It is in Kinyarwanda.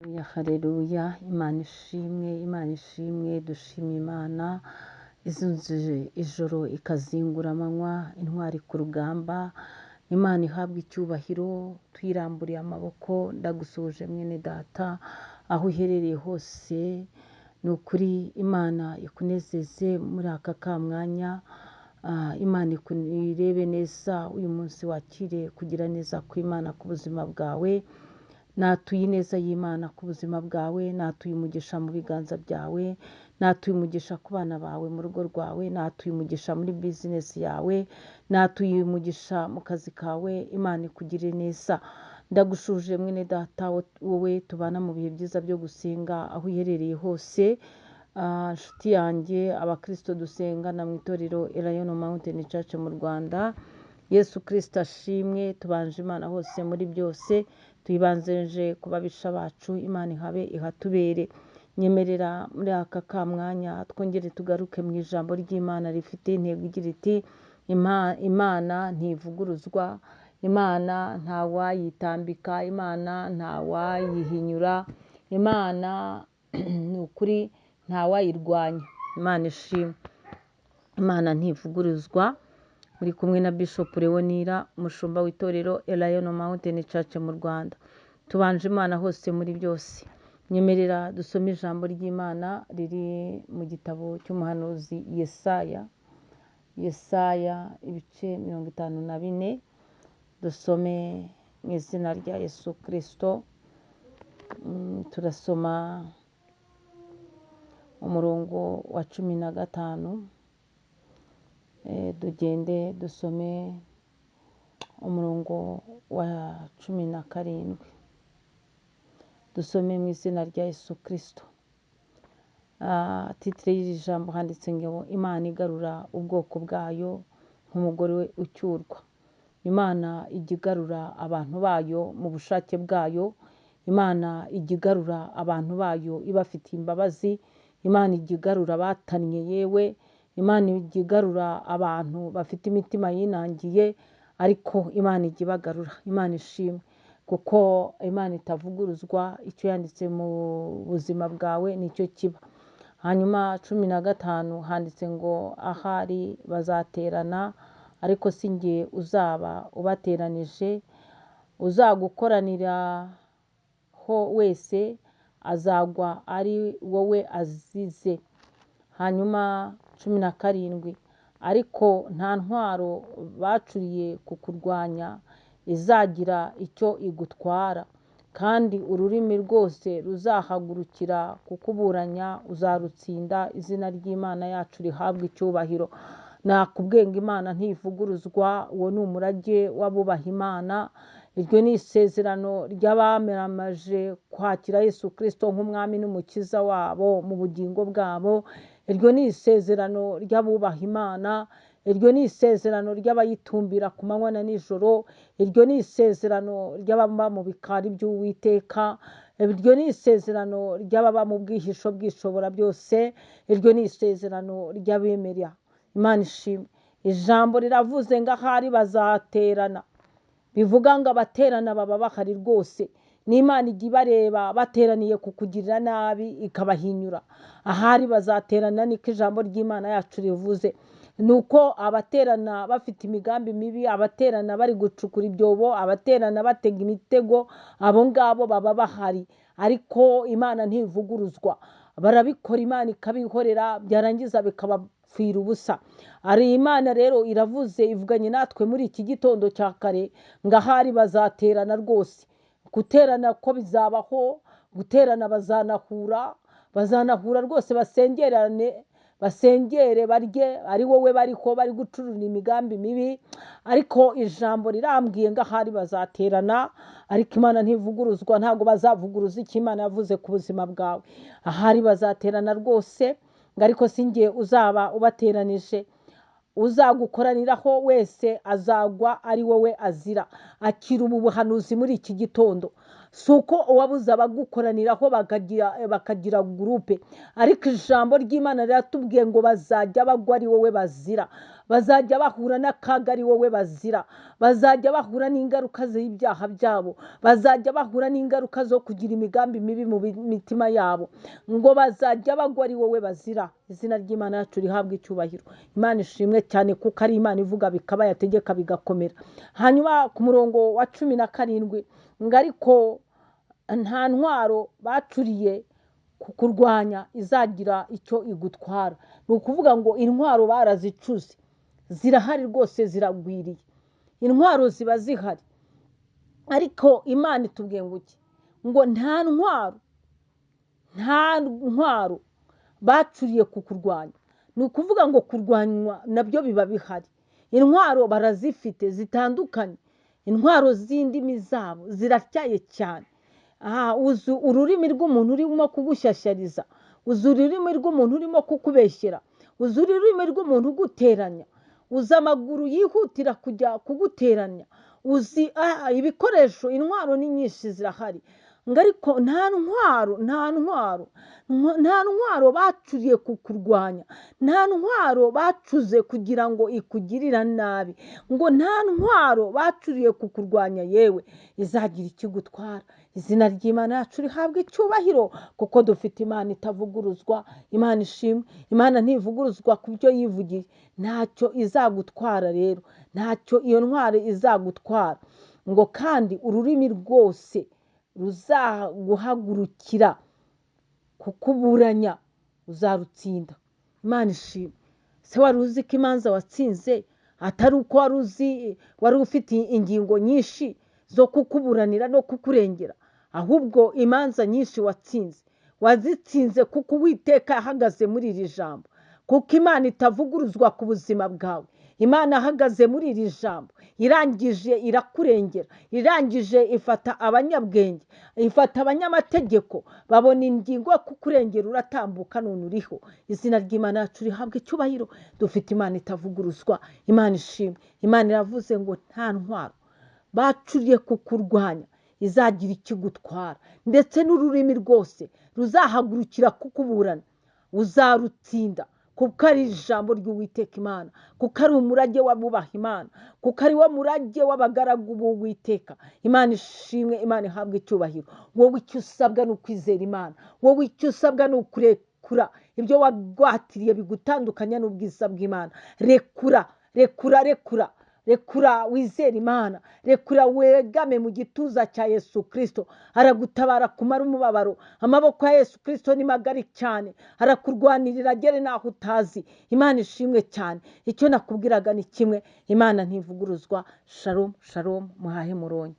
Ya haleluya, Imana ishimwe, dushima Imana izunze ijoro ikazingura amanywa, intwari ku rugamba. Imana ihabwa icyubahiro, twiramburiye amaboko. Ndagusuhuje mwene data aho uherereye hose, ni ukuri Imana ikunezeze muri aka kamwanya. Imana irebe neza uyu munsi, wakire kugira neza kw'Imana ku buzima bwawe. Natuye ineza y'Imana ku buzima bwawe, natuye umugisha mu biganza byawe, natuye umugisha ku bana bawe, mu rugo rwawe, natuye umugisha muri bizinesi yawe, natuye umugisha mu kazi kawe. Imana ikugire neza. Ndagushuje mwene data wowe tubana mu bihe byiza byo gusenga aho uherereye hose. Nshuti yanjye, abakristo dusengana mu itorero Elayon Mountain Church mu Rwanda, Yesu Kristo ashimwe. Tubanje Imana hose muri byose, tuyibanzirije ku babisha bacu. Imana ihabe ihatubere. Nyemerera muri aka kamwanya twongere tugaruke mu ijambo ry'Imana rifite intego igira iti Imana ntivuguruzwa, Imana ntawayitambika, Imana ntawayihinyura, Imana ni ukuri ntawayirwanya. Imana ishimwe. Imana ntivuguruzwa. Muri kumwe na Bishop Leonira, umushumba w'itorero Elayon Mountain Church mu Rwanda. Tubanje Imana hose muri byose. Nyemerera dusome ijambo ry'Imana riri mu gitabo cy'umuhanuzi Yesaya ibice 54. Dusome mu izina rya Yesu Kristo. Turasoma umurongo wa 15. Tugende dusome umurongo wa 17. Dusome mu izina rya Yesu Kristo. Titire y'iri jambo handitse ngo Imana igarura ubwoko bwayo nk'umugore we ucyurwa. Imana ijya igarura abantu bayo mu bushake bwayo. Imana ijya igarura abantu bayo ibafitiye imbabazi. Imana ijya igarura abatannye yewe. Imana ijya igarura abantu bafite imitima yinangiye, ariko Imana ijya ibagarura. Imana ishimwe, kuko Imana itavuguruzwa. Icyo yanditse mu buzima bwawe nicyo kiba. Hanyuma 15 handitse ngo ahari bazaterana, ariko si njye uzaba ubateranije. Uzagukoraniraho wese azagwa ari wowe azize. Hanyuma 17, ariko nta ntwaro bacuriye kukurwanya izagira icyo igutwara, kandi ururimi rwose ruzahagurukira kukuburanya uzarutsinda. Izina ry'Imana yacu rihabwa icyubahiro. Nakubwenga Imana ntivuguruzwa. Uwo ni umurage w'abubaha Imana. Iryo ni isezerano ry'abamaramaje kwakira Yesu Kristo nk'umwami n'umukiza wabo mu bugingo bwabo. Iryo ni isezerano ry'abubaha Imana. Iryo ni isezerano ry'abayitumbira ku manywa na nijoro. Iryo ni isezerano ry'ababa mu bikari by'Uwiteka. Iryo ni isezerano ry'ababa mu bwihisho bw'ishobora byose. Iryo ni isezerano ry'abemera. Imana ishimwe. Ijambo riravuze ngo ahari bazaterana. Bivuga ngo abaterana baba bahari rwose. N'Imana ijya ibareba bateraniye kukugirira nabi ikabahinyura. Ahari bazaterana niko ijambo ry'Imana yacu rivuze. Nuko abaterana bafite imigambi mibi, abaterana bari gucukura ibyobo, abaterana batega imitego, abo ngabo baba bahari, ariko Imana ntivuguruzwa. Barabikora, Imana ikabihorera, byarangiza bikabapfira ubusa. Ari Imana rero iravuze, ivuganye natwe muri iki gitondo cya kare ngo ahari bazaterana rwose. Guterana ko bizabaho, guterana bazanahura rwose, basengere barye, ari wowe bariho bari gucurura imigambi mibi. Ariko ijambo rirambwiye ngo ahari bazaterana, ariko Imana ntivuguruzwa. Ntabwo bazavuguruza icyo Imana yavuze ku buzima bwawe. Ahari bazaterana rwose, ngo ariko si njye uzaba ubateranije. Uzagukoraniraho wese azagwa ari wowe azira. Akira ubu buhanuzi muri iki gitondo. Si uko uwabuze abagukoraniraho bakagira gurupe, ariko ijambo ry'Imana riratubwiye ngo bazajya bagwa ari wowe bazira. bazajya bahura n'akaga ari wowe bazira, bazajya bahura n'ingaruka z'ibyaha byabo, bazajya bahura n'ingaruka zo kugira imigambi mibi mu mitima yabo, ngo bazajya bagwa ari wowe bazira. Izina ry'Imana yacu rihabwa icyubahiro. Imana ishimwe cyane kuko ari Imana ivuga bikaba, yategeka bigakomera. Hanyuma ku murongo wa 17 ngo ariko nta ntwaro bacuriye kukurwanya izagira icyo igutwara. Ni ukuvuga ngo intwaro barazicuze, zirahari rwose, ziragwiriye, intwaro ziba zihari, ariko Imana itubwiye ngo iki? Ngo nta ntwaro bacuriye kukurwanya. Ni ukuvuga ngo kurwanywa nabyo biba bihari. Intwaro barazifite zitandukanye, intwaro z'indimi zabo ziratyaye cyane. Uzi ururimi rw'umuntu urimo kugushyashyariza, uzi ururimi rw'umuntu urimo kukubeshyera, uzi ururimi rw'umuntu uguteranya, uzi amaguru yihutira kujya kuguteranya, uzi ibikoresho. Intwaro ni nyinshi zirahari, ngo ariko nta ntwaro bacuriye kukurwanya, nta ntwaro bacuze kugira ngo ikugirira nabi, ngo nta ntwaro bacuriye kukurwanya yewe izagira ikigutwara. Izina ry'Imana yacu rihabwa icyubahiro kuko dufite Imana itavuguruzwa. Imana ishimwe. Imana ntivuguruzwa ku byo yivugiye, ntacyo izagutwara rero, ntacyo iyo ntwaro izagutwara. Ngo kandi ururimi rwose ruzaguhagurukira kukuburanya uzarutsinda. Imana ishimwe. Se wari uzi ko imanza watsinze atari uko wari ufite ingingo nyinshi zo kukuburanira no kukurengera, ahubwo imanza nyinshi wazitsinze kuko Uwiteka yahagaze muri iri jambo, kuko Imana itavuguruzwa ku buzima bwawe. Imana ahagaze muri iri jambo, irangije irakurengera, irangije ifata abanyabwenge, ifata abanyamategeko, babona ingingo yo kukurengera, uratambuka none uriho. Izina ry'Imana yacu rihabwa icyubahiro. Dufite Imana itavuguruzwa. Imana ishimwe. Imana iravuze ngo nta ntwaro bacuriye kukurwanya izagira ikigutwara, ndetse n'ururimi rwose ruzahagurukira kukuburana uzarutsinda, kuko ari ijambo ry'Uwiteka Imana, kuko ari umurage w'abubaha Imana, kuko ari wo murage w'abagaragu b'Uwiteka. Imana ishimwe. Imana ihabwa icyubahiro. Wowe icyo usabwa ni ukwizera Imana, wowe icyo usabwa ni ukurekura ibyo wagwatiriye bigutandukanya n'ubwiza bw'Imana. Rekura wizere Imana, rekura wegame mu gituza cya Yesu Kristo. Aragutabara kumara umubabaro. Amaboko ya Yesu Kristo ni magari cyane, arakurwanirira agere naho utazi. Imana ishimwe cyane. Icyo nakubwiraga ni kimwe, Imana ntivuguruzwa. Shalom, shalom, muhahe muronyi.